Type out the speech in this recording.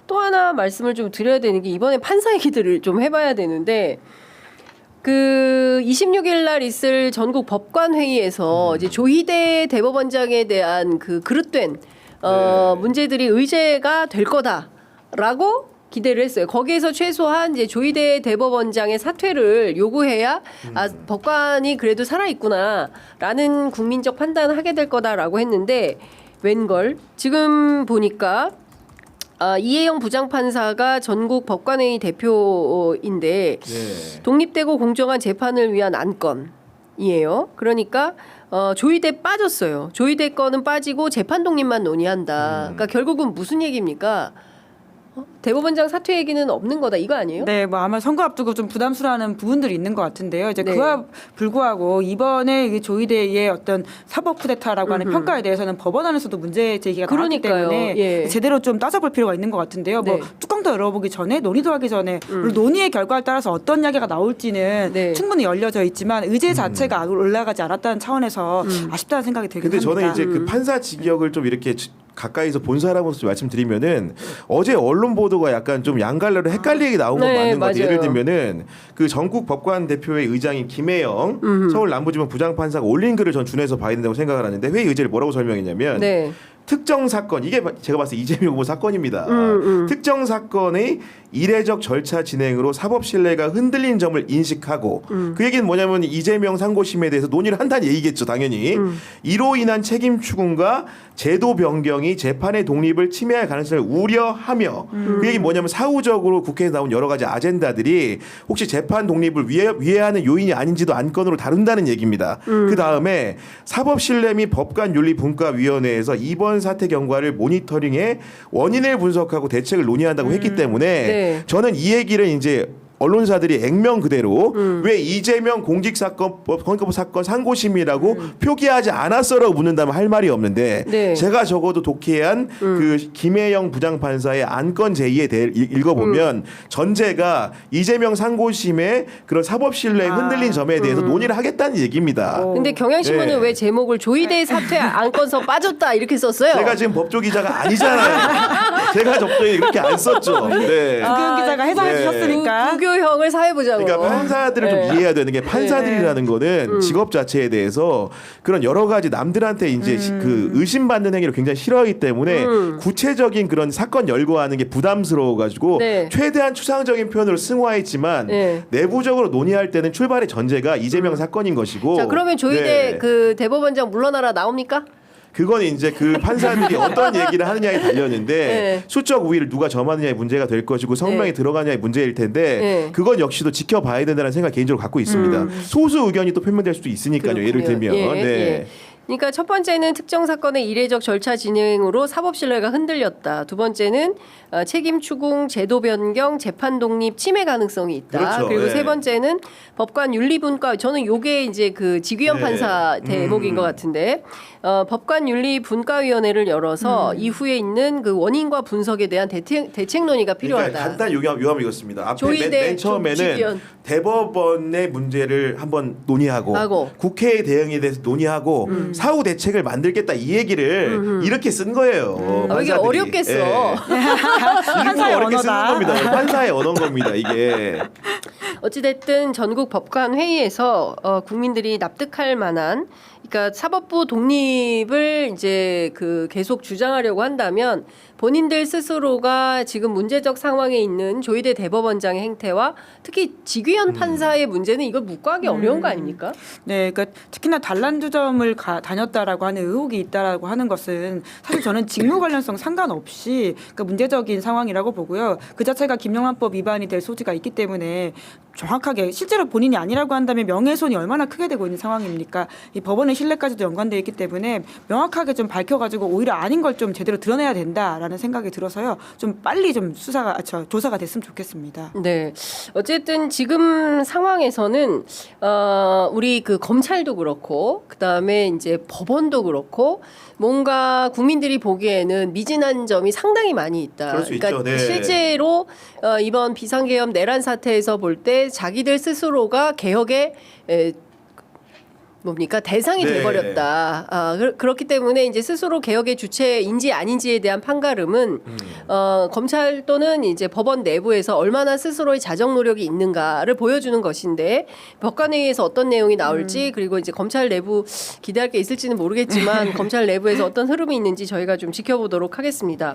또 하나 말씀을 좀 드려야 되는 게 이번에 판사 얘기들을 좀 해봐야 되는데 그 26일 날 있을 전국 법관 회의에서 이제 조희대 대법원장에 대한 그 그릇된 문제들이 의제가 될 거다라고 기대를 했어요. 거기에서 최소한 이제 조희대 대법원장의 사퇴를 요구해야 아, 법관이 그래도 살아있구나라는 국민적 판단을 하게 될 거다라고 했는데 웬걸 지금 보니까 이혜영 부장판사가 전국 법관회의 대표인데 독립되고 공정한 재판을 위한 안건이에요. 그러니까 조희대 빠졌어요. 조희대 건은 빠지고 재판 독립만 논의한다. 그러니까 결국은 무슨 얘기입니까? 대법원장 사퇴 얘기는 없는 거다 이거 아니에요? 네, 뭐 아마 선거 앞두고 좀 부담스러워하는 부분들이 있는 것 같은데요. 이제 그와 불구하고 이번에 조희대의 어떤 사법 쿠데타라고 하는 평가에 대해서는 법원 안에서도 문제 제기가 나왔기 때문에 제대로 좀 따져볼 필요가 있는 것 같은데요. 뭐 뚜껑도 열어보기 전에 논의도 하기 전에 그리고 논의의 결과에 따라서 어떤 이야기가 나올지는 충분히 열려져 있지만 의제 자체가 올라가지 않았다는 차원에서 아쉽다는 생각이 들긴 근데 합니다. 저는 이제 그 판사 직역을 좀 이렇게 가까이서 본 사람으로서 말씀드리면은 어제 언론 보도가 약간 좀 양갈래로 헷갈리게 나온 건 맞는 것 같아요. 예를 들면은 그 전국 법관 대표회 의장인 김혜영 서울 남부지법 부장판사가 올린 글을 전 준해서 봐야 된다고 생각을 하는데 회의 의제를 뭐라고 설명했냐면 특정 사건 이게 제가 봤을 때 이재명 후보 사건입니다. 특정 사건의 이례적 절차 진행으로 사법 신뢰가 흔들린 점을 인식하고 그 얘기는 뭐냐면 이재명 상고심에 대해서 논의를 한다는 얘기겠죠. 당연히 이로 인한 책임 추궁과 제도 변경이 재판의 독립을 침해할 가능성을 우려하며 그 얘기는 뭐냐면 사후적으로 국회에서 나온 여러 가지 아젠다들이 혹시 재판 독립을 위해하는 요인이 아닌지도 안건으로 다룬다는 얘기입니다. 그 다음에 사법신뢰 및 법관윤리분과위원회에서 이번 사태 경과를 모니터링해 원인을 분석하고 대책을 논의한다고 했기 때문에 저는 이 얘기를 이제 언론사들이 액면 그대로 왜 이재명 공직사건 선거법 사건 상고심이라고 표기하지 않았어라고 묻는다면 할 말이 없는데 제가 적어도 독해한 그 김혜영 부장판사의 안건 제의에 대해 읽어보면 전제가 이재명 상고심의 그런 사법신뢰에 흔들린 점에 대해서 논의를 하겠다는 얘기입니다. 근데 경향신문은 왜 제목을 조희대 사퇴 안건서 빠졌다 이렇게 썼어요? 제가 지금 법조 기자가 아니잖아요. 제가 적절히 이렇게 안 썼죠. 국영 기자가 해석해 주셨으니까. 교형을 사회보자고. 그러니까 판사들을 좀 이해해야 되는 게 판사들이라는 거는 직업 자체에 대해서 그런 여러 가지 남들한테 이제 그 의심받는 행위를 굉장히 싫어하기 때문에 구체적인 그런 사건 열거하는 게 부담스러워 가지고 최대한 추상적인 표현으로 승화했지만 내부적으로 논의할 때는 출발의 전제가 이재명 사건인 것이고. 자, 그러면 조희대 그 대법원장 물러나라 나옵니까? 그건 이제 그 판사들이 어떤 얘기를 하느냐에 달렸는데 수적 우위를 누가 점하느냐에 문제가 될 것이고 성명이 들어가냐의 문제일 텐데 그건 역시도 지켜봐야 된다는 생각 개인적으로 갖고 있습니다. 소수 의견이 또 표명될 수도 있으니까요. 그렇군요. 예를 들면. 그러니까 첫 번째는 특정 사건의 이례적 절차 진행으로 사법 신뢰가 흔들렸다. 두 번째는 책임 추궁, 제도 변경, 재판 독립 침해 가능성이 있다. 그렇죠. 그리고 세 번째는 법관 윤리분과 저는 요게 이제 그 지규현 판사 대목인 것 같은데 법관 윤리분과위원회를 열어서 이후에 있는 그 원인과 분석에 대한 대책 논의가 필요하다. 그러니까 간단 요약하면 이렇습니다. 앞에 맨 처음에는 대법원의 문제를 한번 논의하고 국회의 대응에 대해서 논의하고 사후 대책을 만들겠다 이 얘기를 이렇게 쓴 거예요. 이게 어렵겠어. 판사의 어렵게 쓰는 언어다. 겁니다. 판사의 언어인 겁니다. 이게. 어찌됐든 전국 법관 회의에서 국민들이 납득할 만한 그러니까 사법부 독립을 이제 그 계속 주장하려고 한다면 본인들 스스로가 지금 문제적 상황에 있는 조희대 대법원장의 행태와 특히 지규현 판사의 문제는 이걸 묵과하기 어려운 거 아닙니까? 네, 그러니까 특히나 단란주점을 다녔다라고 하는 의혹이 있다라고 하는 것은 사실 저는 직무 관련성 상관없이 그러니까 문제적인 상황이라고 보고요. 그 자체가 김영란법 위반이 될 소지가 있기 때문에 정확하게 실제로 본인이 아니라고 한다면 명예훼손이 얼마나 크게 되고 있는 상황입니까? 이 법원의 신뢰까지도 연관되어 있기 때문에 명확하게 좀 밝혀가지고 오히려 아닌 걸 좀 제대로 드러내야 된다라는 생각이 들어서요. 좀 빨리 좀 조사가 됐으면 좋겠습니다. 네, 어쨌든 지금 상황에서는 우리 그 검찰도 그렇고 그 다음에 이제 법원도 그렇고 뭔가 국민들이 보기에는 미진한 점이 상당히 많이 있다. 그럴 수 있죠. 네. 실제로 이번 비상계엄 내란 사태에서 볼 때 자기들 스스로가 개혁에 뭡니까 대상이 네. 돼버렸다. 그렇기 때문에 이제 스스로 개혁의 주체인지 아닌지에 대한 판가름은 검찰 또는 이제 법원 내부에서 얼마나 스스로의 자정 노력이 있는가를 보여주는 것인데 법관회의에서 어떤 내용이 나올지 그리고 이제 검찰 내부 기대할 게 있을지는 모르겠지만 검찰 내부에서 어떤 흐름이 있는지 저희가 좀 지켜보도록 하겠습니다.